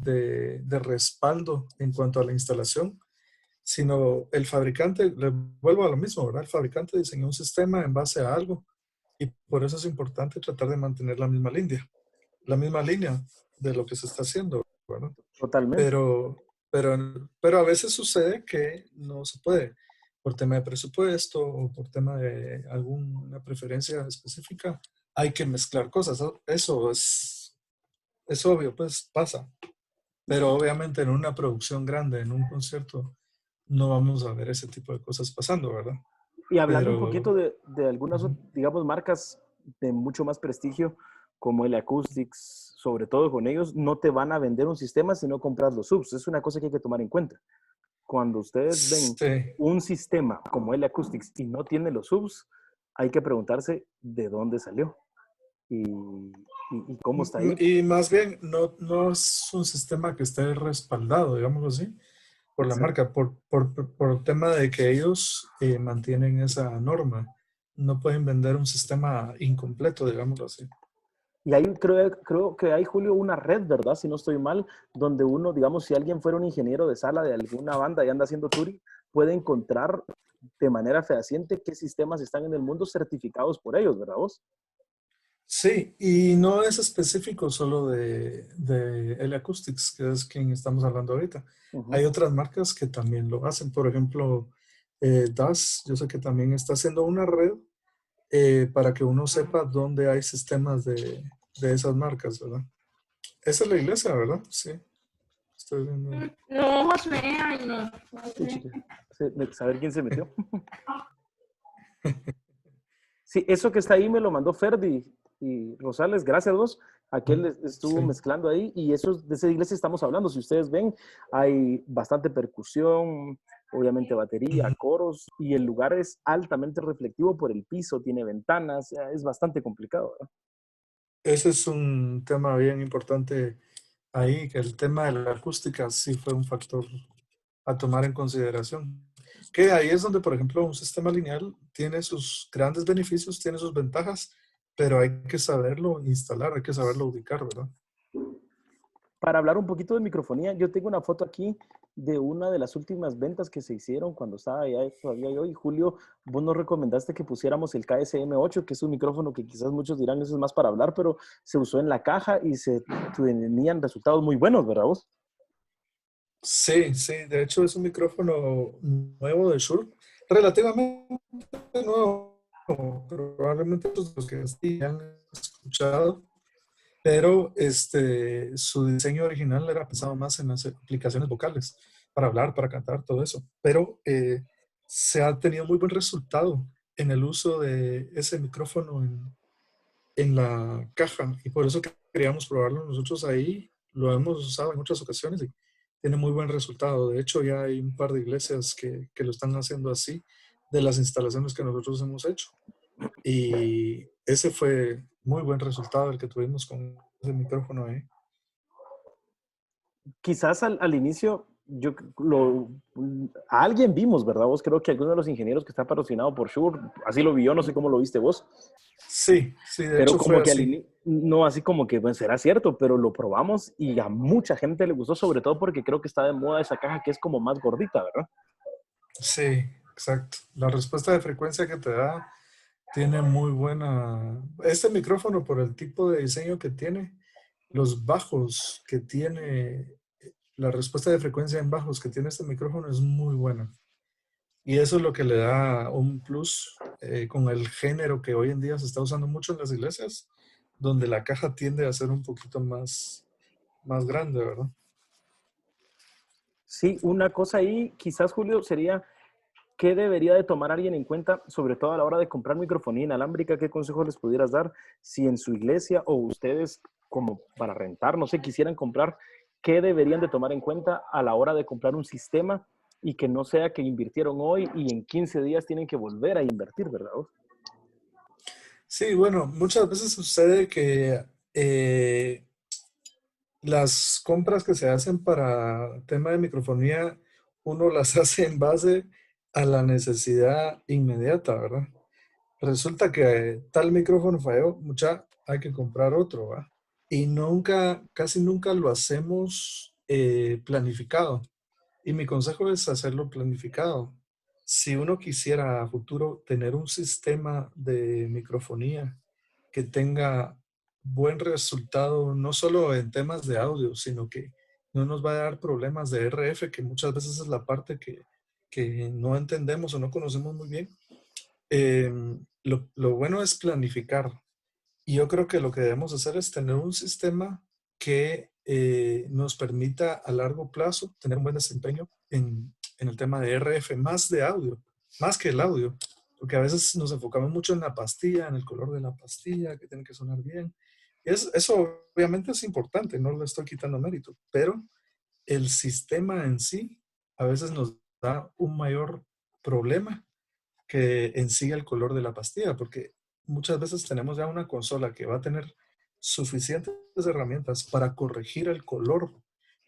de respaldo en cuanto a la instalación, sino el fabricante, le vuelvo a lo mismo, ¿verdad? El fabricante diseñó un sistema en base a algo y por eso es importante tratar de mantener la misma línea de lo que se está haciendo, ¿verdad? Totalmente. Pero, pero a veces sucede que no se puede, por tema de presupuesto o por tema de alguna preferencia específica, hay que mezclar cosas. Eso es obvio, pues pasa. Pero obviamente en una producción grande, en un concierto, no vamos a ver ese tipo de cosas pasando, ¿verdad? Y hablando un Pero, poquito de algunas, ujú, digamos, marcas de mucho más prestigio, como el Acoustics, sobre todo con ellos, no te van a vender un sistema si no compras los subs. Es una cosa que hay que tomar en cuenta. Cuando ustedes ven sí. un sistema como el Acoustics y no tiene los subs, hay que preguntarse de dónde salió y cómo está ahí. Y más bien, no es un sistema que esté respaldado, digámoslo así, por la Exacto. marca, por el tema de que ellos mantienen esa norma. No pueden vender un sistema incompleto, digámoslo así. Y hay, creo que hay, Julio, una red, ¿verdad? Si no estoy mal, donde uno, digamos, si alguien fuera un ingeniero de sala de alguna banda y anda haciendo touring, puede encontrar de manera fehaciente qué sistemas están en el mundo certificados por ellos, ¿verdad vos? Sí, y no es específico solo de L Acoustics, que es quien estamos hablando ahorita. Hay Ujú. otras marcas que también lo hacen. Por ejemplo, DAS, yo sé que también está haciendo una red para que uno sepa dónde hay sistemas de esas marcas, ¿verdad? Esa es la iglesia, ¿verdad? Sí, estoy viendo. No, Josué, ay, no. Sí, Josué. chica. Sí, de saber quién se metió. Sí, eso que está ahí me lo mandó Ferdi y Rosales, gracias a vos. Aquel estuvo Sí. mezclando ahí y eso de esa iglesia estamos hablando. Si ustedes ven, hay bastante percusión, obviamente batería, Ujú. coros y el lugar es altamente reflectivo por el piso, tiene ventanas, es bastante complicado, ¿verdad? Ese es un tema bien importante ahí, que el tema de la acústica sí fue un factor a tomar en consideración. Que ahí es donde, por ejemplo, un sistema lineal tiene sus grandes beneficios, tiene sus ventajas, pero hay que saberlo instalar, hay que saberlo ubicar, ¿verdad? Para hablar un poquito de microfonía, yo tengo una foto aquí de una de las últimas ventas que se hicieron cuando estaba allá todavía yo. Y Julio, vos nos recomendaste que pusiéramos el KSM8, que es un micrófono que quizás muchos dirán eso es más para hablar, pero se usó en la caja y se tenían resultados muy buenos, ¿verdad vos? Sí, sí, de hecho es un micrófono nuevo de Shure, relativamente nuevo, probablemente los que sí han escuchado, pero su diseño original era pensado más en las aplicaciones vocales, para hablar, para cantar, todo eso. Pero se ha tenido muy buen resultado en el uso de ese micrófono en la caja y por eso queríamos probarlo nosotros ahí. Lo hemos usado en otras ocasiones y tiene muy buen resultado. De hecho, ya hay un par de iglesias que lo están haciendo así de las instalaciones que nosotros hemos hecho. Y ese fue muy buen resultado el que tuvimos con ese micrófono ahí. Quizás al inicio, a alguien vimos, ¿verdad vos? Creo que alguno de los ingenieros que está patrocinado por Shure, así lo vi yo, no sé cómo lo viste vos. Sí, sí, de Pero hecho fue como que al así. inicio, no así como que bueno, será cierto, pero lo probamos y a mucha gente le gustó, sobre todo porque creo que está de moda esa caja que es como más gordita, ¿verdad? Sí, exacto. La respuesta de frecuencia que te da tiene muy buena. Este micrófono, por el tipo de diseño que tiene, los bajos que tiene, la respuesta de frecuencia en bajos que tiene este micrófono es muy buena. Y eso es lo que le da un plus con el género que hoy en día se está usando mucho en las iglesias, donde la caja tiende a ser un poquito más grande, ¿verdad? Sí, una cosa ahí, quizás Julio, sería qué debería de tomar alguien en cuenta, sobre todo a la hora de comprar microfonía inalámbrica, qué consejos les pudieras dar si en su iglesia o ustedes como para rentar, no sé, quisieran comprar, qué deberían de tomar en cuenta a la hora de comprar un sistema y que no sea que invirtieron hoy y en 15 días tienen que volver a invertir, ¿verdad? Sí, bueno, muchas veces sucede que las compras que se hacen para tema de microfonía, uno las hace en base a la necesidad inmediata, ¿verdad? Resulta que tal micrófono falló, mucha, hay que comprar otro, ¿va? Y nunca, casi nunca lo hacemos planificado. Y mi consejo es hacerlo planificado. Si uno quisiera a futuro tener un sistema de microfonía que tenga buen resultado, no solo en temas de audio, sino que no nos va a dar problemas de RF, que muchas veces es la parte que no entendemos o no conocemos muy bien. eh, lo bueno es planificar. Y yo creo que lo que debemos hacer es tener un sistema que nos permita a largo plazo tener un buen desempeño en el tema de RF, más de audio, más que el audio, porque a veces nos enfocamos mucho en la pastilla, en el color de la pastilla, que tiene que sonar bien. Eso obviamente es importante, no le estoy quitando mérito, pero el sistema en sí a veces nos da un mayor problema que en sí el color de la pastilla, porque muchas veces tenemos ya una consola que va a tener suficientes herramientas para corregir el color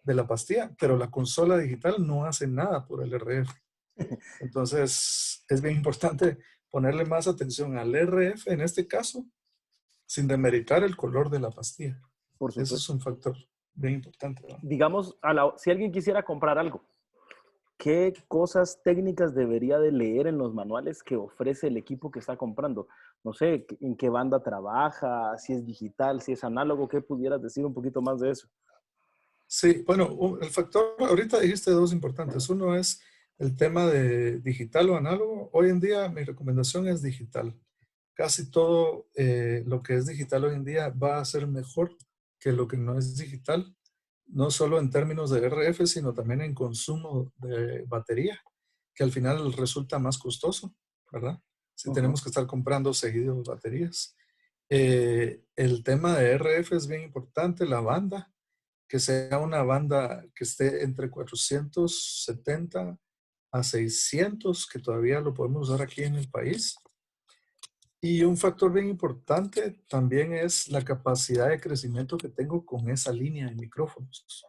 de la pastilla, pero la consola digital no hace nada por el RF. Entonces, es bien importante ponerle más atención al RF en este caso, sin demeritar el color de la pastilla. Por Eso es supuesto. un factor bien importante, ¿no? Digamos, si alguien quisiera comprar algo, ¿qué cosas técnicas debería de leer en los manuales que ofrece el equipo que está comprando? No sé, en qué banda trabaja, si es digital, si es análogo, ¿qué pudieras decir un poquito más de eso? Sí, bueno, el factor, ahorita dijiste dos importantes. Uno es el tema de digital o análogo. Hoy en día mi recomendación es digital. Casi todo lo que es digital hoy en día va a ser mejor que lo que no es digital, no solo en términos de RF, sino también en consumo de batería, que al final resulta más costoso, ¿verdad? Si Ujú. tenemos que estar comprando seguido baterías. El tema de RF es bien importante, la banda que sea una banda que esté entre 470 a 600, que todavía lo podemos usar aquí en el país. Y un factor bien importante también es la capacidad de crecimiento que tengo con esa línea de micrófonos.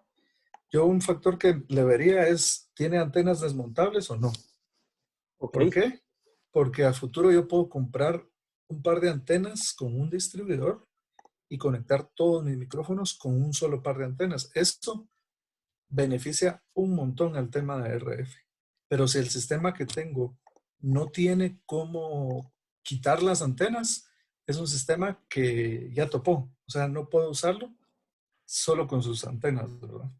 Yo un factor que le vería es, ¿tiene antenas desmontables o no? Ok, ¿Por qué? Porque a futuro yo puedo comprar un par de antenas con un distribuidor y conectar todos mis micrófonos con un solo par de antenas. Esto beneficia un montón al tema de RF. Pero si el sistema que tengo no tiene cómo quitar las antenas, es un sistema que ya topó. O sea, no puedo usarlo solo con sus antenas, ¿verdad?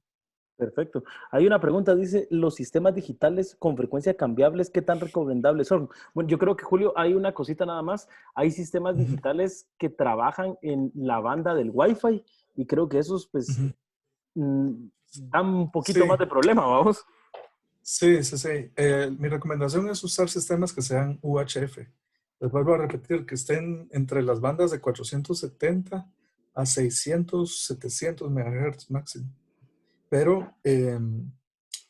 perfecto. Hay una pregunta, dice, ¿los sistemas digitales con frecuencia cambiables, qué tan recomendables son? Bueno, yo creo que, Julio, hay una cosita nada más. Hay sistemas Ujú, digitales que trabajan en la banda del Wi-Fi y creo que esos, pues, ujú. dan un poquito más Sí, de problema, vamos. sí, sí, sí. Mi recomendación es usar sistemas que sean UHF. Les vuelvo a repetir, que estén entre las bandas de 470 a 600, 700 MHz máximo. Pero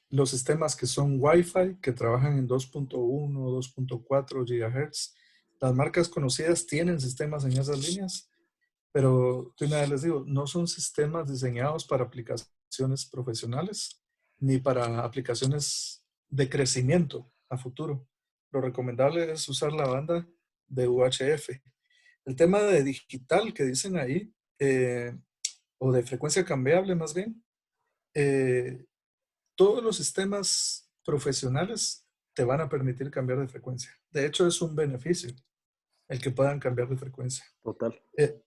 los sistemas que son Wi-Fi, que trabajan en 2.1, 2.4 GHz, las marcas conocidas tienen sistemas en esas líneas, pero de una vez les digo, no son sistemas diseñados para aplicaciones profesionales ni para aplicaciones de crecimiento a futuro. Lo recomendable es usar la banda de UHF. El tema de digital que dicen ahí, o de frecuencia cambiable más bien, eh, todos los sistemas profesionales te van a permitir cambiar de frecuencia. De hecho, es un beneficio el que puedan cambiar de frecuencia. Total.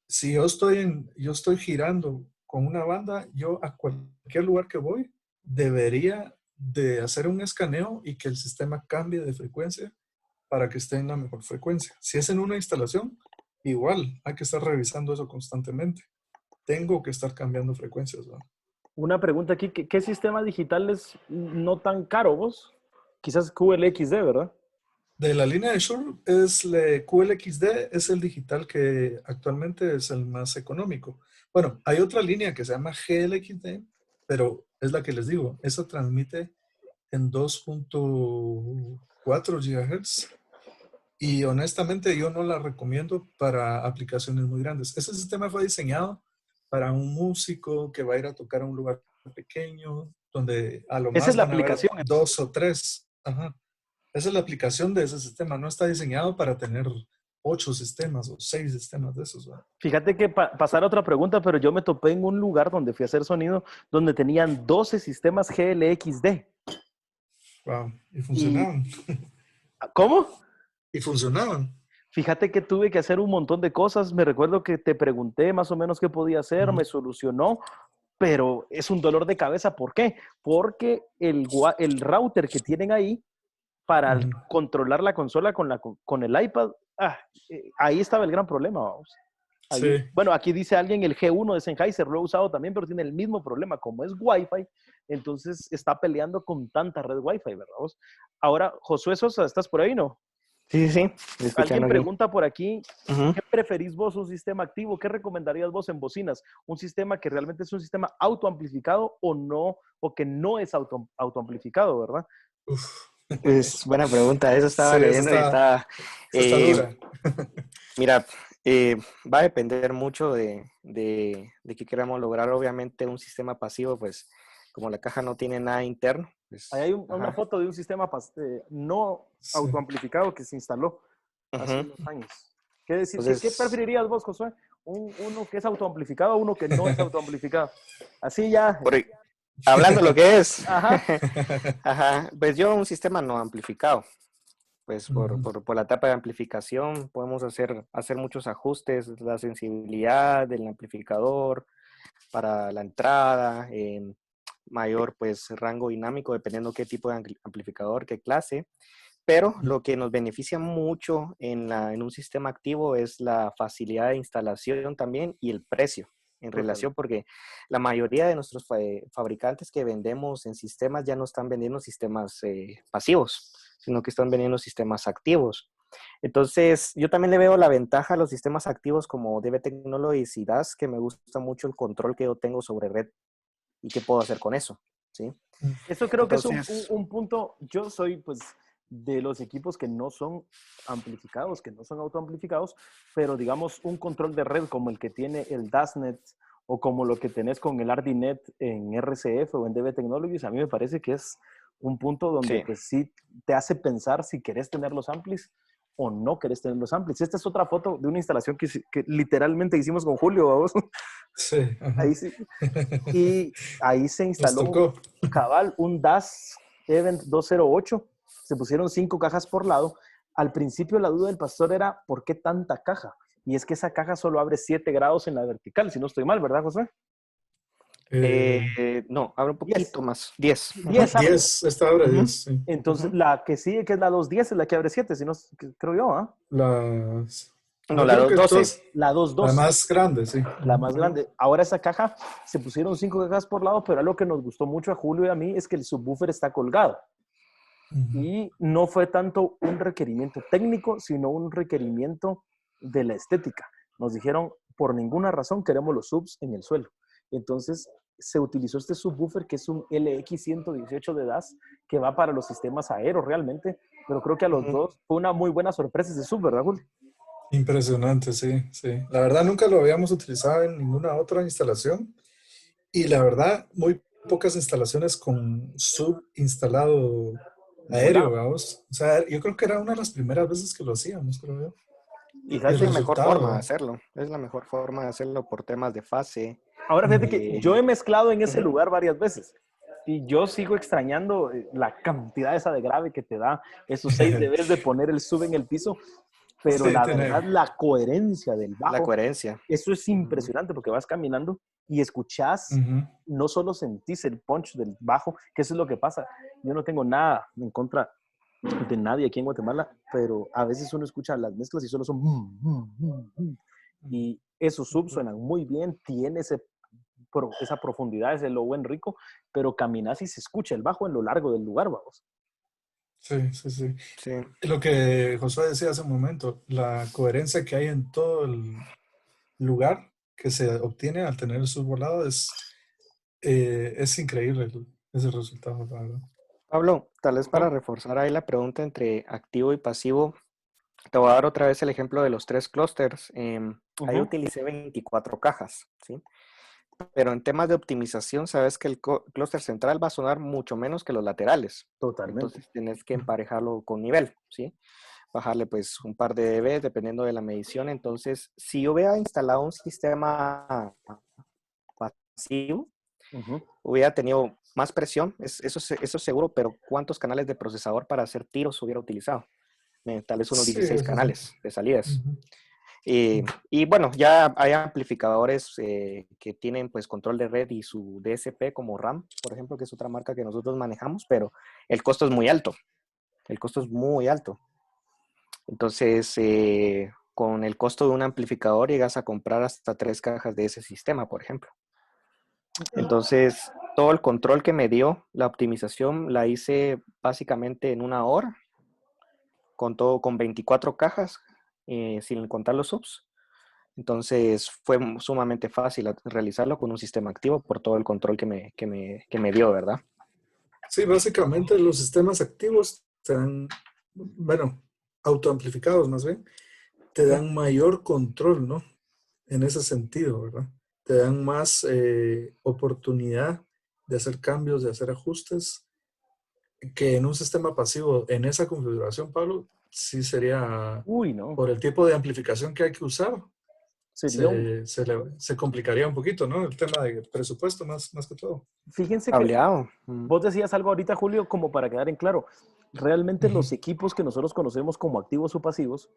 Si yo estoy girando con una banda, yo a cualquier lugar que voy debería de hacer un escaneo y que el sistema cambie de frecuencia para que esté en la mejor frecuencia. Si es en una instalación, igual hay que estar revisando eso constantemente. Tengo que estar cambiando frecuencias, ¿no? Una pregunta aquí, ¿qué sistema digital es no tan caro vos? Quizás QLXD, ¿verdad? De la línea de Shure es la QLXD, es el digital que actualmente es el más económico. Bueno, hay otra línea que se llama GLXD, pero es la que les digo, esa transmite en 2.4 GHz y honestamente yo no la recomiendo para aplicaciones muy grandes. Ese sistema fue diseñado para un músico que va a ir a tocar a un lugar pequeño, donde a lo Esa es más la van a haber aplicación. dos o tres. Ajá. Esa es la aplicación de ese sistema. No está diseñado para tener 8 sistemas o 6 sistemas de esos, ¿verdad? Fíjate que pasar a otra pregunta, pero yo me topé en un lugar donde fui a hacer sonido, donde tenían 12 sistemas GLXD. Wow. Y ¿Y funcionaban. cómo? Y funcionaban. Fíjate que tuve que hacer un montón de cosas. Me recuerdo que te pregunté más o menos qué podía hacer, Ujú, me solucionó, pero es un dolor de cabeza. ¿Por qué? Porque el router que tienen ahí para ujú. controlar la consola con el iPad, ahí estaba el gran problema, vamos. Ahí, Sí. bueno, aquí dice alguien el G1 de Sennheiser, lo he usado también, pero tiene el mismo problema. Como es Wi-Fi, entonces está peleando con tanta red Wi-Fi, ¿verdad vos? Ahora, Josué Sosa, ¿estás por ahí, no? Sí, sí, sí, estoy Alguien escuchando aquí. pregunta por aquí, Ujú. ¿qué preferís vos, un sistema activo? ¿Qué recomendarías vos en bocinas? ¿Un sistema que realmente es un sistema autoamplificado o no, o que no es autoamplificado, verdad? Uf. Pues buena pregunta, eso Sí, estaba leyendo y estaba... esa está eh, dura. mira, va a depender mucho de qué queramos lograr. Obviamente un sistema pasivo, pues como la caja no tiene nada interno, Ahí pues... hay una Ajá. foto de un sistema no Sí. autoamplificado que se instaló hace Ujú. unos años. ¿Qué decir? ¿Qué Entonces, preferirías vos, Josué? ¿Uno que es autoamplificado o uno que no es autoamplificado? Así ya. por- hablando lo que es, Ajá. ajá, pues yo un sistema no amplificado. Pues Ujú. por la etapa de amplificación podemos hacer muchos ajustes, la sensibilidad del amplificador para la entrada, mayor pues rango dinámico dependiendo qué tipo de amplificador, qué clase. Pero lo que nos beneficia mucho en un sistema activo es la facilidad de instalación también y el precio en Total. relación, porque la mayoría de nuestros fabricantes que vendemos en sistemas ya no están vendiendo sistemas pasivos, sino que están vendiendo sistemas activos. Entonces, yo también le veo la ventaja a los sistemas activos como DB Technologies y DAS, que me gusta mucho el control que yo tengo sobre red y qué puedo hacer con eso, ¿sí? Eso creo que es Entonces, un punto. Yo soy, pues, de los equipos que no son amplificados, que no son autoamplificados, pero digamos un control de red como el que tiene el DASnet o como lo que tenés con el RDNet en RCF o en DB Technologies, a mí me parece que es un punto donde, sí. pues, sí te hace pensar si querés tener los amplis o no querés tener los amplis. Esta es otra foto de una instalación que literalmente hicimos con Julio, vamos. Sí, ajá. Ahí sí. Y ahí se Nos instaló tocó. cabal un DAS Event 208. Se pusieron 5 cajas por lado. Al principio la duda del pastor era, ¿por qué tanta caja? Y es que esa caja solo abre 7 grados en la vertical, si no estoy mal, ¿verdad, José? Eh, No, abre un 10. poquito más. 10. Ujú, 10 abre. 10, esta hora ujú, 10, sí. Entonces, ujú. la que sigue, que es la 210, es la que abre 7, si no, creo yo, ¿ah? Las, No, yo la creo que 212. todas, La la 212, más grande, sí. la Ujú. más grande. Ahora esa caja, se pusieron 5 cajas por lado, pero algo que nos gustó mucho a Julio y a mí es que el subwoofer está colgado. Ujú. Y no fue tanto un requerimiento técnico, sino un requerimiento de la estética. Nos dijeron, por ninguna razón queremos los subs en el suelo. Entonces se utilizó este subwoofer que es un LX118 de DAS que va para los sistemas aéreos realmente, pero creo que a los Ujú. dos fue una muy buena sorpresa ese sub, ¿verdad, Julio? Impresionante, sí, sí. La verdad nunca lo habíamos utilizado en ninguna otra instalación y la verdad muy pocas instalaciones con sub instalado aéreo, Volado. vamos. O sea, yo creo que era una de las primeras veces que lo hacíamos, creo yo. Y el Es Fíjate, la mejor forma de resultado. hacerlo. Es la mejor forma de hacerlo por temas de fase. ahora fíjate que yo he de- mezclado en ese Ujú. lugar varias veces y yo sigo extrañando la cantidad esa de grave que te da esos 6 dBs de poner el sub en el piso, pero Sí, la verdad tiene. la coherencia del La bajo, coherencia. eso es Ujú, impresionante porque vas caminando y escuchás, Ujú. no solo sentís el punch del bajo, que eso es lo que pasa. Yo no tengo nada en contra de nadie aquí en Guatemala, pero a veces uno escucha las mezclas y solo son y esos subs suenan muy bien, tiene esa profundidad, ese low en rico, pero caminas y se escucha el bajo en lo largo del lugar, vamos. Sí, sí, sí. sí. Lo que Josué decía hace un momento, la coherencia que hay en todo el lugar que se obtiene al tener el subvolado es increíble ese resultado, la verdad. Pablo, tal vez para ¿No? reforzar ahí la pregunta entre activo y pasivo, te voy a dar otra vez el ejemplo de los tres clústeres. Ahí Ujú. utilicé 24 cajas, ¿sí? Pero en temas de optimización, sabes que el clúster central va a sonar mucho menos que los laterales. Totalmente. Entonces tienes que emparejarlo con nivel, ¿sí? bajarle pues un par de dB dependiendo de la medición. Entonces, si yo hubiera instalado un sistema pasivo, Ujú. hubiera tenido más presión, eso es seguro, pero ¿cuántos canales de procesador para hacer tiros hubiera utilizado? Tal vez unos Sí, 16 eso sí. canales de salidas. Ujú. Y bueno, ya hay amplificadores que tienen pues control de red y su DSP como RAM, por ejemplo, que es otra marca que nosotros manejamos, pero el costo es muy alto. El costo es muy alto. Entonces, con el costo de un amplificador llegas a comprar hasta 3 cajas de ese sistema, por ejemplo. Entonces, todo el control que me dio, la optimización, la hice básicamente en 1 hora, con 24 cajas, sin contar los subs. Entonces, fue sumamente fácil realizarlo con un sistema activo por todo el control que me dio, ¿verdad? Sí, básicamente los sistemas activos te dan, bueno, autoamplificados más bien, te Ujú. dan mayor control, ¿no? En ese sentido, ¿verdad? Te dan más oportunidad de hacer cambios, de hacer ajustes, que en un sistema pasivo, en esa configuración, Pablo, sí sería, Uy, no. por el tipo de amplificación que hay que usar, Sería un... se complicaría un poquito, ¿no? El tema de presupuesto más que todo. Fíjense que Cableado. vos decías algo ahorita, Julio, como para quedar en claro. Realmente Ujú. los equipos que nosotros conocemos como activos o pasivos,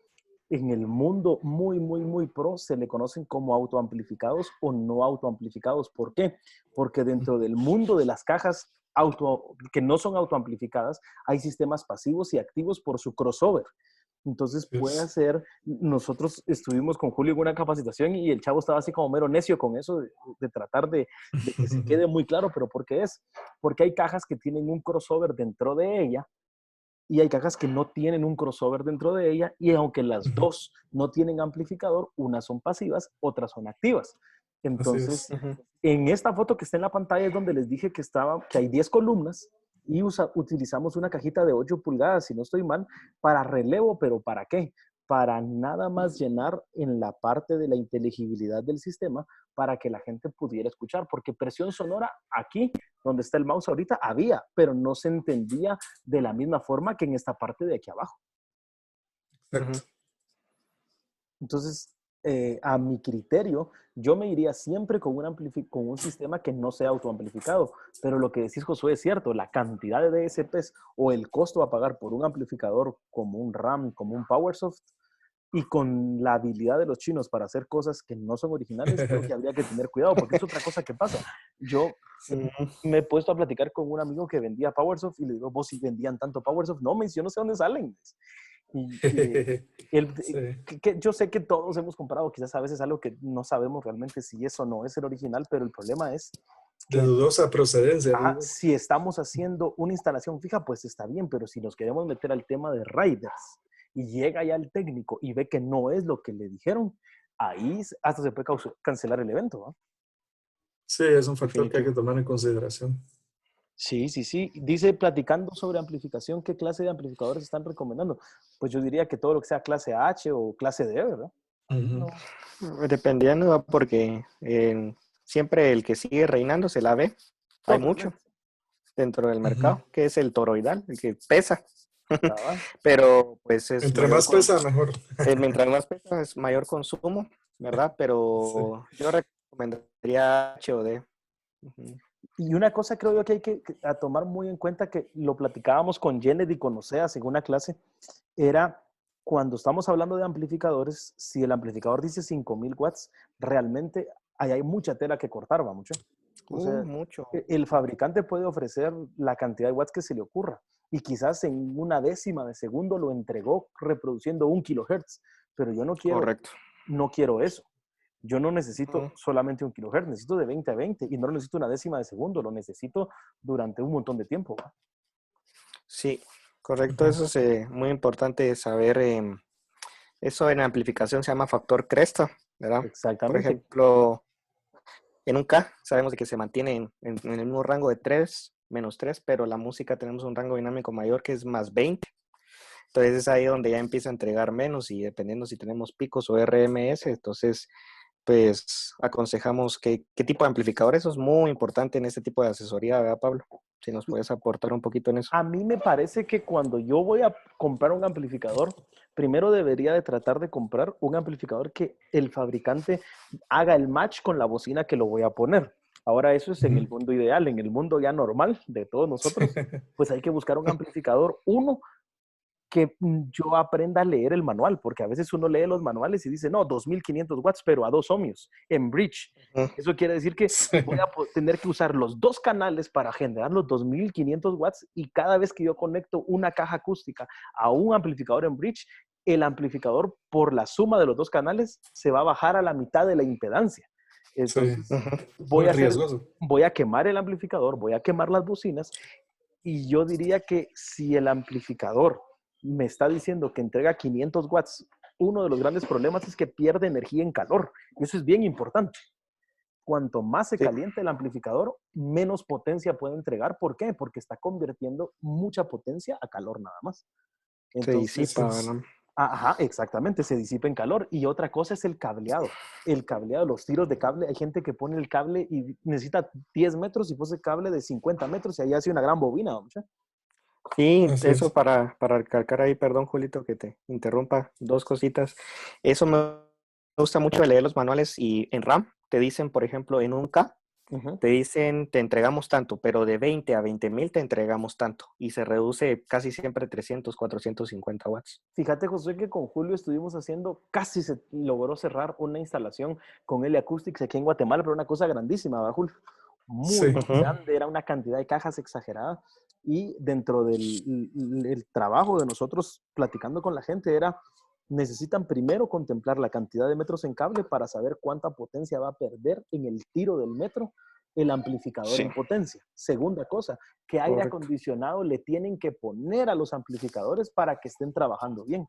en el mundo muy, muy, muy pro se le conocen como autoamplificados o no autoamplificados. ¿Por qué? Porque dentro del mundo de las cajas que no son autoamplificadas, hay sistemas pasivos y activos por su crossover. Entonces puede Es- ser, nosotros estuvimos con Julio en una capacitación y el chavo estaba así como mero necio con eso, de tratar de que se quede muy claro, pero ¿por qué es? Porque hay cajas que tienen un crossover dentro de ella y hay cajas que no tienen un crossover dentro de ella y aunque las Ujú. dos no tienen amplificador, unas son pasivas, otras son activas. Así es. Entonces, Ujú. en esta foto que está en la pantalla es donde les dije que hay 10 columnas y utilizamos una cajita de 8 pulgadas, si no estoy mal, para relevo, pero ¿para qué? Para nada más llenar en la parte de la inteligibilidad del sistema para que la gente pudiera escuchar, porque presión sonora aquí, donde está el mouse ahorita, había, pero no se entendía de la misma forma que en esta parte de aquí abajo. Ujú. Exacto. Entonces, a mi criterio, yo me iría siempre con con un sistema que no sea autoamplificado. Pero lo que decís, Josué, es cierto. La cantidad de DSPs o el costo a pagar por un amplificador como un RAM, como un PowerSoft, y con la habilidad de los chinos para hacer cosas que no son originales, creo que habría que tener cuidado, porque es otra cosa que pasa. Yo Ujú. me he puesto a platicar con un amigo que vendía PowerSoft y le digo, vos si vendían tanto PowerSoft, no, me dice, yo no sé dónde salen. Y él, Sí. yo sé que todos hemos comprado quizás a veces algo que no sabemos realmente si es o no es el original, pero el problema es De que dudosa procedencia, ajá, digo. si estamos haciendo una instalación fija, pues está bien, pero si nos queremos meter al tema de riders y llega ya el técnico y ve que no es lo que le dijeron, ahí hasta se puede cancelar el evento, ¿va? Sí, es un factor que hay que Definitivo. tomar en consideración. Sí, sí, sí. Dice, platicando sobre amplificación, ¿qué clase de amplificadores están recomendando? Pues yo diría que todo lo que sea clase H o clase D, ¿verdad? Ahí Ujú. no. Dependiendo, ¿va? Porque siempre el que sigue reinando se la ve. Hay mucho Totalmente. dentro del Ujú. mercado, que es el toroidal, el que pesa. Cabal. Pero pues es Entre mayor más pesa, mejor. mientras más pesa es mayor consumo, ¿verdad? Sí. Pero yo recomendaría HOD. Ujú. Y una cosa creo yo que hay que a tomar muy en cuenta, que lo platicábamos con Janet y con Oseas en una clase, era cuando estamos hablando de amplificadores, si el amplificador dice 5000 watts, realmente ahí hay mucha tela que cortar, va mucho. O sea, Mucho. el fabricante puede ofrecer la cantidad de watts que se le ocurra y quizás en una décima de segundo lo entregó reproduciendo 1 kilohertz, pero yo Correcto. no quiero eso. Yo no necesito Ujú. solamente 1 kilohertz, necesito de 20 a 20 y no lo necesito una décima de segundo, lo necesito durante un montón de tiempo. Sí, correcto. Ujú. Eso es muy importante saber. Eso en amplificación se llama factor cresta, ¿verdad? Por Exactamente. ejemplo, en un K sabemos de que se mantiene en el mismo rango de 3 menos 3, pero la música tenemos un rango dinámico mayor que es más 20. Entonces es ahí donde ya empieza a entregar menos y dependiendo si tenemos picos o RMS, entonces pues aconsejamos qué tipo de amplificador. Eso es muy importante en este tipo de asesoría, ¿verdad, Pablo? Si nos puedes aportar un poquito en eso. A mí me parece que cuando yo voy a comprar un amplificador, primero debería de tratar de comprar un amplificador que el fabricante haga el match con la bocina que lo voy a poner. Ahora eso es en el mundo ideal, en el mundo ya normal de todos nosotros, pues hay que buscar un amplificador, uno, que yo aprenda a leer el manual, porque a veces uno lee los manuales y dice, no, 2500 watts, pero a 2 ohmios, en bridge. Eso quiere decir que Sí. voy a tener que usar los dos canales para generar los 2500 watts y cada vez que yo conecto una caja acústica a un amplificador en bridge, el amplificador por la suma de los dos canales se va a bajar a la mitad de la impedancia. Sí, Entonces, muy riesgoso. voy a quemar el amplificador, voy a quemar las bocinas y yo diría que si el amplificador me está diciendo que entrega 500 watts, uno de los grandes problemas es que pierde energía en calor. Y eso es bien importante. Cuanto más se Sí. caliente el amplificador, menos potencia puede entregar. ¿Por qué? Porque está convirtiendo mucha potencia a calor nada más. Se Entonces, disipa, Entonces, ¿no? ajá, exactamente, se disipa en calor. Y otra cosa es el cableado. El cableado, los tiros de cable. Hay gente que pone el cable y necesita 10 metros y pone el cable de 50 metros y ahí hace una gran bobina, ¿no? Sí, así eso es. para recalcar ahí, perdón, Julito, que te interrumpa, dos cositas. Eso me gusta mucho de leer los manuales y en RAM te dicen, por ejemplo, en un K, Ujú. te dicen, te entregamos tanto, pero de 20 a 20,000 te entregamos tanto y se reduce casi siempre 300, 450 watts. Fíjate, José, que con Julio estuvimos haciendo, casi se logró cerrar una instalación con L Acoustics aquí en Guatemala, pero una cosa grandísima, ¿verdad, Julio? Muy, Sí. muy grande, era una cantidad de cajas exagerada. Y dentro del trabajo de nosotros platicando con la gente era, necesitan primero contemplar la cantidad de metros en cable para saber cuánta potencia va a perder en el tiro del metro el amplificador Sí, en potencia. Segunda cosa, ¿qué aire correcto, acondicionado le tienen que poner a los amplificadores para que estén trabajando bien?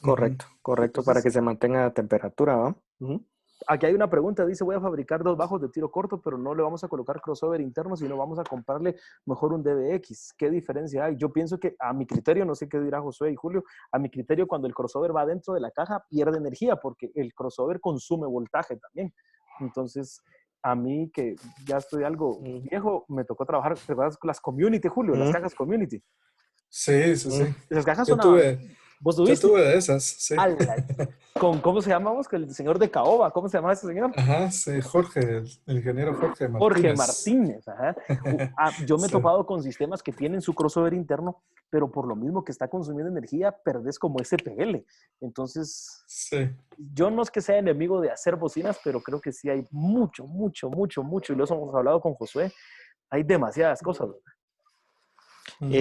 Ujú. correcto, para que Entonces, se mantenga la temperatura, ¿va? Ujú. aquí hay una pregunta, dice, voy a fabricar dos bajos de tiro corto, pero no le vamos a colocar crossover interno, sino vamos a comprarle mejor un DBX. ¿Qué diferencia hay? Yo pienso que a mi criterio, no sé qué dirá Josué y Julio, a mi criterio cuando el crossover va dentro de la caja pierde energía porque el crossover consume voltaje también. Entonces, a mí que ya estoy algo Mm, viejo, me tocó trabajar, ¿te acuerdas? Con las community, Julio, las mm, cajas community. Sí, sí, mm. sí. Esas cajas Yo sonaban. tuve, ¿Vos yo tuviste? tuve de esas, sí. Ala, ¿cómo se llamamos? Que el señor de Caoba, ¿cómo se llama ese señor? Ajá, sí, Jorge, el ingeniero Jorge Jorge Martínez. Martínez. Ajá. Yo me he Sí, topado con sistemas que tienen su crossover interno, pero por lo mismo que está consumiendo energía, perdés como SPL. Entonces, sí. yo no es que sea enemigo de hacer bocinas, pero creo que sí hay mucho, mucho, mucho, mucho, y lo hemos hablado con Josué, hay demasiadas cosas. Ujú.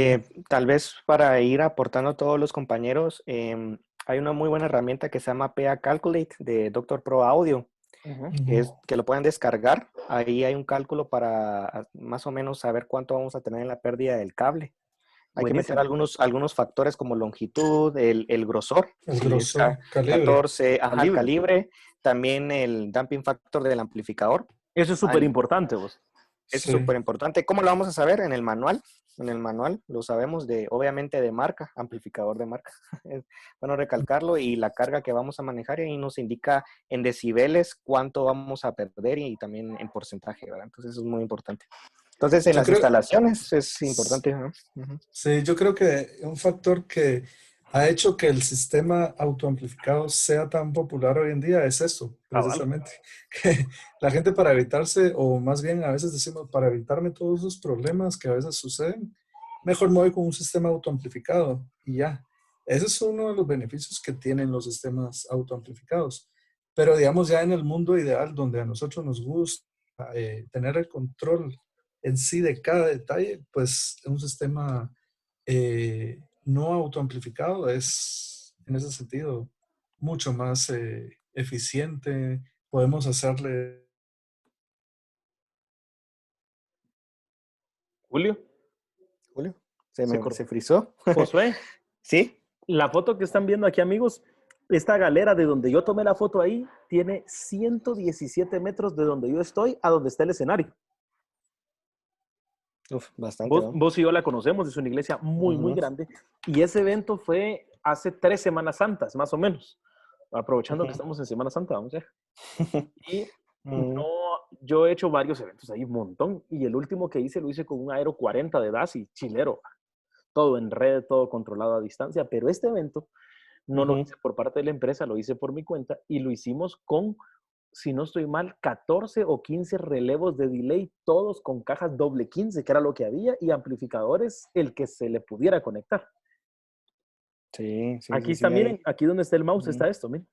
Tal vez para ir aportando a todos los compañeros, hay una muy buena herramienta que se llama PA Calculate de Doctor Pro Audio, Ujú. Ujú. que lo pueden descargar. Ahí hay un cálculo para más o menos saber cuánto vamos a tener en la pérdida del cable. Hay que meter Buenísimo. algunos factores como longitud, el grosor, El si es grosor, calibre. 14, ajá, el Calibre. calibre, también el damping factor del amplificador. Eso es súper importante, vos. Eso es Sí. súper importante. ¿Cómo lo vamos a saber? En el manual. En el manual lo sabemos obviamente de marca, amplificador de marca. Es bueno recalcarlo y la carga que vamos a manejar y ahí nos indica en decibeles cuánto vamos a perder y también en porcentaje, ¿verdad? Entonces eso es muy importante. Entonces en Yo las creo, instalaciones es importante, ¿no? Ujú. sí, yo creo que un factor que ha hecho que el sistema autoamplificado sea tan popular hoy en día es eso, Cabal. precisamente. Que la gente para evitarse, o más bien a veces decimos, para evitarme todos esos problemas que a veces suceden, mejor me voy con un sistema autoamplificado y ya. Ese es uno de los beneficios que tienen los sistemas autoamplificados. Pero digamos ya en el mundo ideal donde a nosotros nos gusta tener el control en sí de cada detalle, pues un sistema no autoamplificado es, en ese sentido, mucho más eficiente. Podemos hacerle... Julio, Julio, se se cortó. frizó. Josué, ¿Sí? la foto que están viendo aquí, amigos, esta galera de donde yo tomé la foto ahí tiene 117 metros de donde yo estoy a donde está el escenario. Uf, bastante, Vos, ¿no? vos y yo la conocemos, es una iglesia muy, muy Ujú, grande. Y ese evento fue hace 3 Semanas Santas, más o menos. Aprovechando que ujú. estamos en Semana Santa, vamos a ver. Y no, Ujú. yo he hecho varios eventos ahí, un montón, y el último que hice lo hice con un Aero 40 de DASI, chilero, todo en red, todo controlado a distancia, pero este evento no lo hice por parte de la empresa, lo hice por mi cuenta y lo hicimos con, si no estoy mal, 14 o 15 relevos de delay, todos con cajas doble 15, que era lo que había, y amplificadores, el que se le pudiera conectar. Sí, sí, Aquí sí, está, sí, miren, ahí. aquí donde está el mouse Ujú. está esto, miren.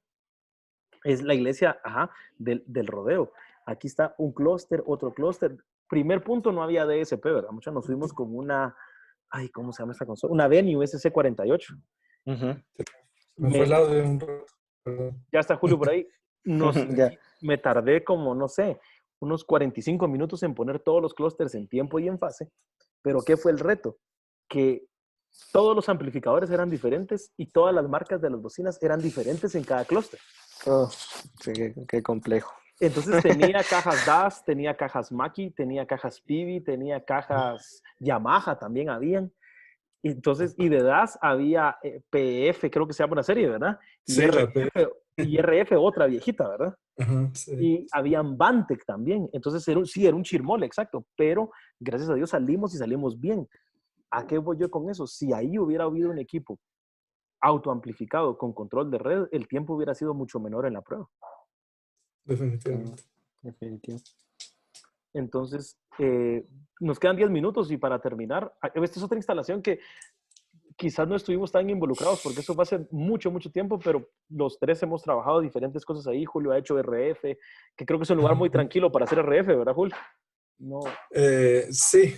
Es la iglesia, ajá, del rodeo. Aquí está un clúster, otro clúster. Primer punto, no había DSP, ¿verdad? Muchos nos fuimos con una, ay, ¿cómo se llama esta consola? Una Venue SC48. Ujú. Me fue el Me, audio un rato, perdón. ya está Julio por ahí. Ya. Me tardé como, no sé, unos 45 minutos en poner todos los clústeres en tiempo y en fase. Pero ¿qué fue el reto? Que todos los amplificadores eran diferentes y todas las marcas de las bocinas eran diferentes en cada clúster. Oh, sí, qué complejo. Entonces tenía cajas DAS, tenía cajas Mackie, tenía cajas Pivi, tenía cajas Yamaha también habían. Entonces, y de DAS había PF, creo que se llama una serie, ¿verdad? Sí, la P. Y RF otra viejita, ¿verdad? Ajá, sí. Y habían Bantec también. Entonces, sí, era un chirmol, exacto. Pero gracias a Dios salimos y salimos bien. ¿A qué voy yo con eso? Si ahí hubiera habido un equipo autoamplificado con control de red, el tiempo hubiera sido mucho menor en la prueba. Mm, Definitivamente. definitivo. Entonces, nos quedan 10 minutos y para terminar, esta es otra instalación que quizás no estuvimos tan involucrados porque eso fue hace mucho, mucho tiempo, pero los tres hemos trabajado diferentes cosas ahí. Julio ha hecho RF, que creo que es un lugar muy tranquilo para hacer RF, ¿verdad, Julio? No, Sí.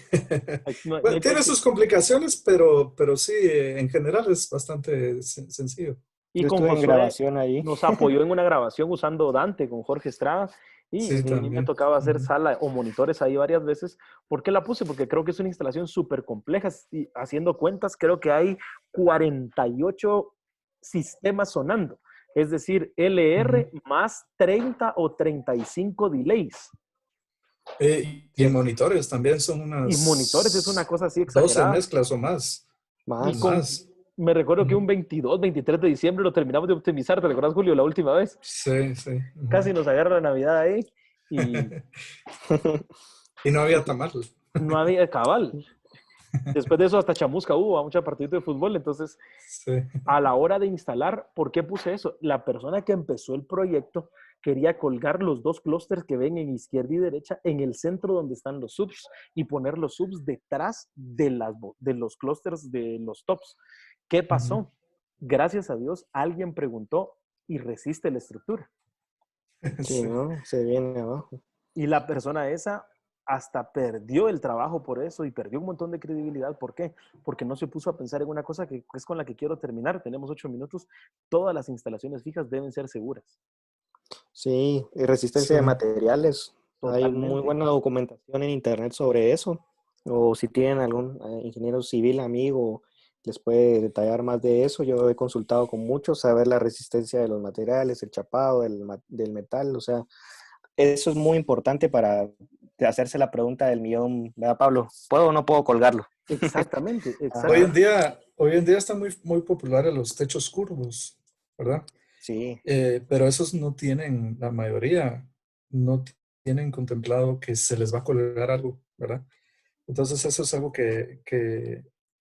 no Bueno, hay tiene sus complicaciones, pero sí, en general es bastante sencillo. Y Yo con estuve en Josué grabación ahí. nos apoyó en una grabación usando Dante con Jorge Estrada. Y Sí, a mí me también. tocaba hacer sala o monitores ahí varias veces. ¿Por qué la puse? Porque creo que es una instalación súper compleja. Y haciendo cuentas, creo que hay 48 sistemas sonando. Es decir, LR más 30 o 35 delays. Y en monitores también son Y monitores es una unas cosa así 12 exagerada. mezclas o más. Y Más. con, Más. me recuerdo que Ujú. un 22, 23 de diciembre lo terminamos de optimizar. ¿Te recuerdas, Julio, la última vez? Sí, sí. Casi Ujú. nos agarra la Navidad ahí y Y no había porque tamal. no había cabal. Después de eso hasta chamusca hubo a muchos partidos de fútbol. Entonces, Sí. a la hora de instalar, ¿por qué puse eso? La persona que empezó el proyecto quería colgar los dos clústeres que ven en izquierda y derecha en el centro donde están los subs y poner los subs detrás de los clústeres de los tops. ¿Qué Ujú. pasó? Gracias a Dios, alguien preguntó y resiste la estructura. Sí, Sí. ¿no? Se viene abajo. Y la persona esa hasta perdió el trabajo por eso y perdió un montón de credibilidad. ¿Por qué? Porque no se puso a pensar en una cosa que es con la que quiero terminar. Tenemos 8 minutos. Todas las instalaciones fijas deben ser seguras. Sí, y Sí. resistencia de materiales. Hay muy Totalmente. buena documentación en internet sobre eso. O si tienen algún ingeniero civil amigo, les puede detallar más de eso. Yo he consultado con muchos, saber la resistencia de los materiales, el chapado del metal. O sea, eso es muy importante para hacerse la pregunta del millón, ¿verdad, Pablo? ¿Puedo o no puedo colgarlo? Exactamente, Ajá, Hoy en día están muy, muy populares los techos curvos, ¿verdad? sí. Pero esos no tienen, la mayoría, no tienen contemplado que se les va a colgar algo, ¿verdad? Entonces eso es algo que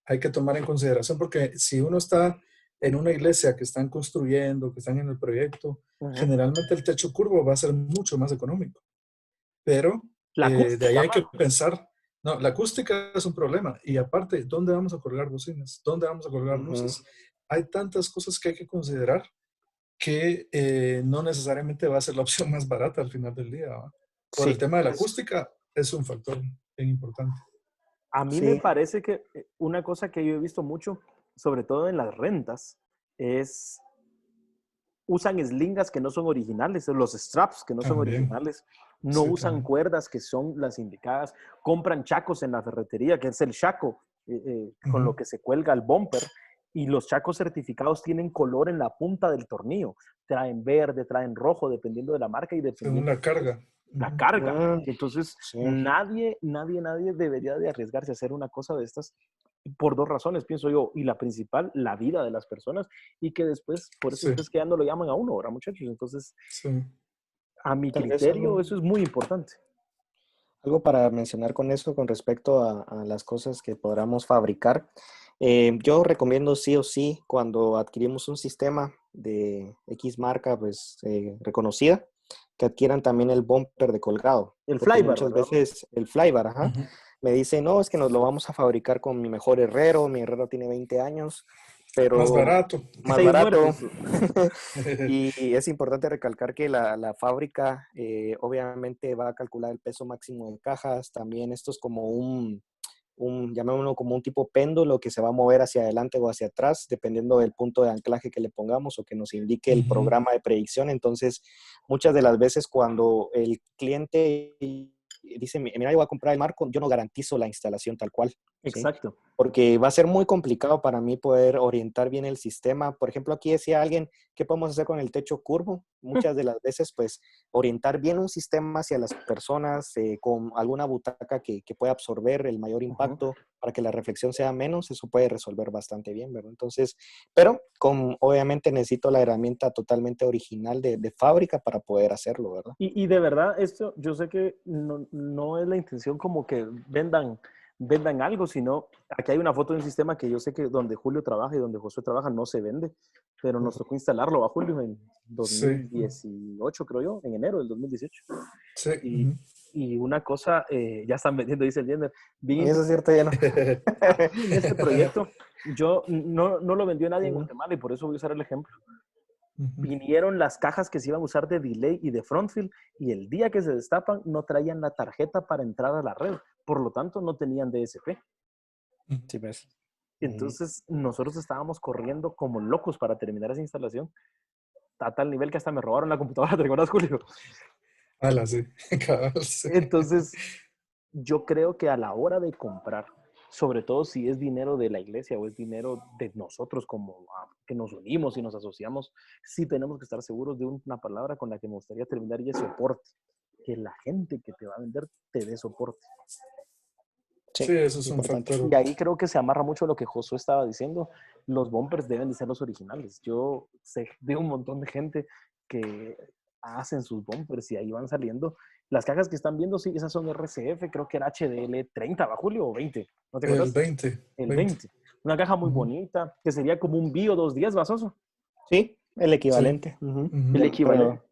hay que tomar en consideración porque si uno está en una iglesia que están construyendo, que están en el proyecto, uh-huh. generalmente el techo curvo va a ser mucho más económico. Pero La de ahí acústica, hay que man. pensar, no, la acústica es un problema. Y aparte, ¿dónde vamos a colgar bocinas? ¿Dónde vamos a colgar Ujú. luces? Hay tantas cosas que hay que considerar que no necesariamente va a ser la opción más barata al final del día, ¿va? Por el Sí, tema de la acústica es un factor bien importante. A mí me sí. parece que una cosa que yo he visto mucho, sobre todo en las rentas, es usan eslingas que no son originales, los straps que no son También, originales, no sí, usan también. cuerdas que son las indicadas, compran chacos en la ferretería, que es el chaco con lo Ujú. que se cuelga el bumper, y los chacos certificados tienen color en la punta del tornillo, traen verde, traen rojo, dependiendo de la marca y Según dependiendo la carga. la Ujú. carga. Ah, Entonces, sí. nadie debería de arriesgarse a hacer una cosa de estas por dos razones, pienso yo. Y la principal, la vida de las personas y que después, por eso Sí, después que ya no lo llaman a uno, ahora muchachos. Entonces, sí. a mi Tal vez criterio, algo. eso es muy importante. Algo para mencionar con esto con respecto a las cosas que podamos fabricar. Yo recomiendo sí o sí cuando adquirimos un sistema de X marca pues, reconocida, que adquieran también el bumper de colgado, El porque flybar, muchas ¿verdad? veces el flybar, ajá, Ujú. me dicen, no, es que nos lo vamos a fabricar con mi herrero tiene 20 años, Más pero barato. más 6 muertos. barato. Y es importante recalcar que la fábrica obviamente va a calcular el peso máximo de cajas. También esto es como llamémoslo como un tipo péndulo que se va a mover hacia adelante o hacia atrás, dependiendo del punto de anclaje que le pongamos o que nos indique el Ujú. programa de predicción. Entonces, muchas de las veces cuando el cliente dice, mira, yo voy a comprar el marco, yo no garantizo la instalación tal cual, ¿sí? Exacto. Porque va a ser muy complicado para mí poder orientar bien el sistema. Por ejemplo, aquí decía alguien, ¿qué podemos hacer con el techo curvo? Muchas de las veces, pues, orientar bien un sistema hacia las personas con alguna butaca que pueda absorber el mayor Ujú. impacto para que la reflexión sea menos, eso puede resolver bastante bien, ¿verdad? Entonces, pero obviamente necesito la herramienta totalmente original de fábrica para poder hacerlo, ¿verdad? Y de verdad, esto yo sé que no es la intención como que vendan algo, sino aquí hay una foto de un sistema que yo sé que donde Julio trabaja y donde Josué trabaja no se vende, pero nos tocó instalarlo a Julio en Sí, 2018, creo yo, en enero del 2018. sí. Y, Ujú. y una cosa, ya están vendiendo, dice el Jender, bien Eso es cierto, ya no. aquí en este proyecto, yo no lo vendió nadie en Ujú. Guatemala y por eso voy a usar el ejemplo. Ujú. Vinieron las cajas que se iban a usar de delay y de frontfield y el día que se destapan no traían la tarjeta para entrar a la red, por lo tanto no tenían DSP. Sí, pues. Ujú. Entonces nosotros estábamos corriendo como locos para terminar esa instalación, a tal nivel que hasta me robaron la computadora, ¿te recuerdas, Julio? Ala, sí. Cabal, sí. Entonces yo creo que a la hora de comprar, sobre todo si es dinero de la iglesia o es dinero de nosotros como que nos unimos y nos asociamos, sí tenemos que estar seguros de una palabra con la que me gustaría terminar y es soporte. Que la gente que te va a vender te dé soporte. Sí, Sí, eso es un importante. Y factor. ahí creo que se amarra mucho lo que Josué estaba diciendo. Los bumpers deben de ser los originales. Yo sé de un montón de gente que hacen sus bumpers y ahí van saliendo. Las cajas que están viendo, sí, esas son RCF, creo que era HDL 30, ¿va, Julio? O 20, ¿no te El acuerdas? 20, El 20. 20. Una caja muy Ujú. bonita, que sería como un Bio 210, ¿vasoso? Sí, el Sí. equivalente. Ujú. El Ujú. equivalente. Pero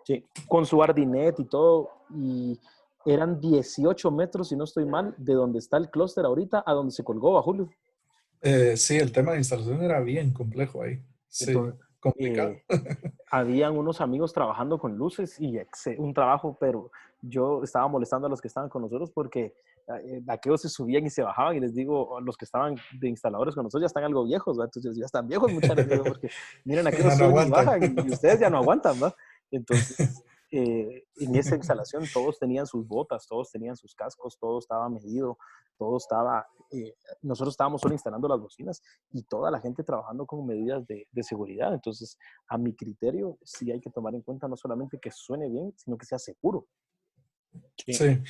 sí, Con su Ardinet y todo. Y eran 18 metros, si no estoy mal, de donde está el clúster ahorita a donde se colgó, ¿va, Julio? Sí, el tema de instalación era bien complejo ahí. Sí, Entonces, complicado. eh, habían unos amigos trabajando con luces y un trabajo, pero yo estaba molestando a los que estaban con nosotros porque aquellos se subían y se bajaban y les digo, a los que estaban de instaladores con nosotros ya están algo viejos, ¿va? Entonces ya están viejos muchas veces porque miren, aquellos Ya no suben y aguantan. bajan y ustedes ya no aguantan, ¿va? Entonces, en esa instalación todos tenían sus botas, todos tenían sus cascos, todo estaba medido, todo estaba, nosotros estábamos solo instalando las bocinas y toda la gente trabajando con medidas de seguridad. Entonces, a mi criterio, sí hay que tomar en cuenta no solamente que suene bien, sino que sea seguro. sí. Sí.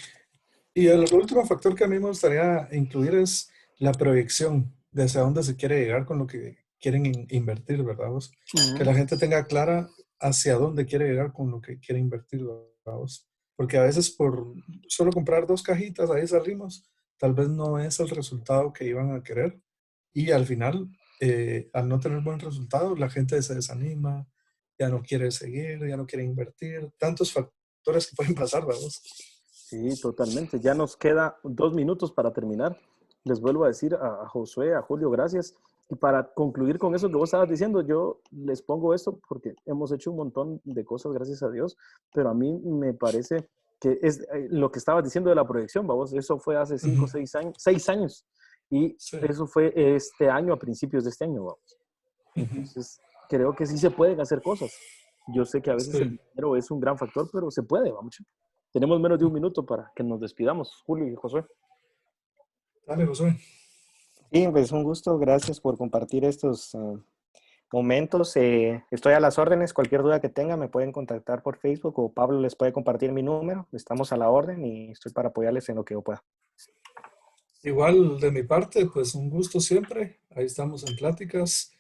Y el último factor que a mí me gustaría incluir es la proyección de hacia dónde se quiere llegar con lo que quieren invertir, ¿verdad vos? Que Ujú. la gente tenga clara hacia dónde quiere llegar con lo que quiere invertir, ¿verdad vos? Porque a veces por solo comprar dos cajitas, ahí salimos, tal vez no es el resultado que iban a querer. Y al final, al no tener buen resultado, la gente se desanima, ya no quiere seguir, ya no quiere invertir. Tantos factores que pueden pasar, ¿verdad vos? Sí, totalmente. Ya nos queda 2 minutos para terminar. Les vuelvo a decir a Josué, a Julio, gracias. Y para concluir con eso que vos estabas diciendo, yo les pongo esto porque hemos hecho un montón de cosas, gracias a Dios, pero a mí me parece que es lo que estabas diciendo de la proyección, vamos, eso fue hace cinco, Ujú. 6 años, 6 años, y Sí. eso fue este año, a principios de este año, vamos. Ujú. Entonces, creo que sí se pueden hacer cosas. Yo sé que a veces el Sí. dinero es un gran factor, pero se puede, vamos. Tenemos menos de un minuto para que nos despidamos, Julio y Josué. Dale, Josué. Sí, pues un gusto. Gracias por compartir estos momentos. Estoy a las órdenes. Cualquier duda que tengan me pueden contactar por Facebook o Pablo les puede compartir mi número. Estamos a la orden y estoy para apoyarles en lo que yo pueda. Igual de mi parte, pues un gusto siempre. Ahí estamos en pláticas.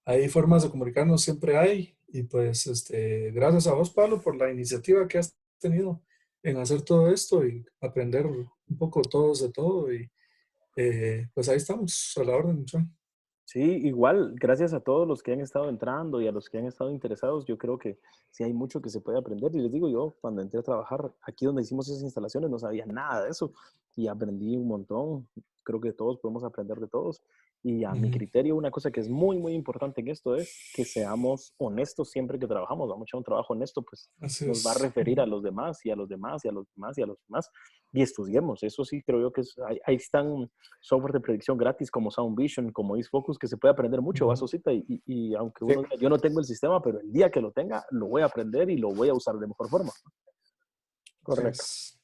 Hay formas de comunicarnos, siempre hay. Y pues gracias a vos, Pablo, por la iniciativa que has tenido en hacer todo esto y aprender un poco todos de todo. Y pues ahí estamos, a la orden, mucho. Sí, igual, gracias a todos los que han estado entrando y a los que han estado interesados, yo creo que sí hay mucho que se puede aprender. Y les digo yo, cuando entré a trabajar, aquí donde hicimos esas instalaciones, no sabía nada de eso y aprendí un montón. Creo que todos podemos aprender de todos. Y a mi Ujú. criterio, una cosa que es muy, muy importante en esto es que seamos honestos siempre que trabajamos. Vamos a echar un trabajo honesto, pues Así nos va a es. referir a los demás y a los demás y a los demás y a los demás. Y estudiemos. Eso sí creo yo que es, ahí están software de predicción gratis como Sound Vision, como Focus, que se puede aprender mucho, Ujú. Vasosita, y aunque Sí, uno diga, yo no tengo el sistema, pero el día que lo tenga, lo voy a aprender y lo voy a usar de mejor forma. Así correcto. es.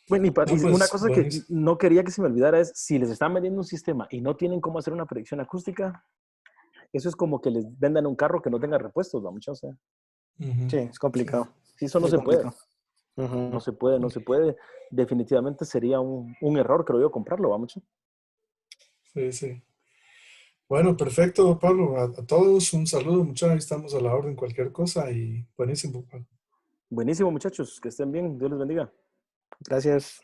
Bueno, y No, una pues, cosa que buenísimo. no quería que se me olvidara es, si les están vendiendo un sistema y no tienen cómo hacer una predicción acústica, eso es como que les vendan un carro que no tenga repuestos, ¿va? Mucho, o sea, Ujú. Sí, es Sí, complicado. sí, eso no Muy se puede. complicado. Ujú. No se puede, no se puede. Definitivamente sería un error, creo yo, comprarlo, ¿va? Mucho. sí, sí. Bueno, perfecto, Pablo. A todos un saludo, muchachos. Estamos a la orden, cualquier cosa y buenísimo, Pablo. Buenísimo, muchachos, que estén bien, Dios les bendiga. Gracias.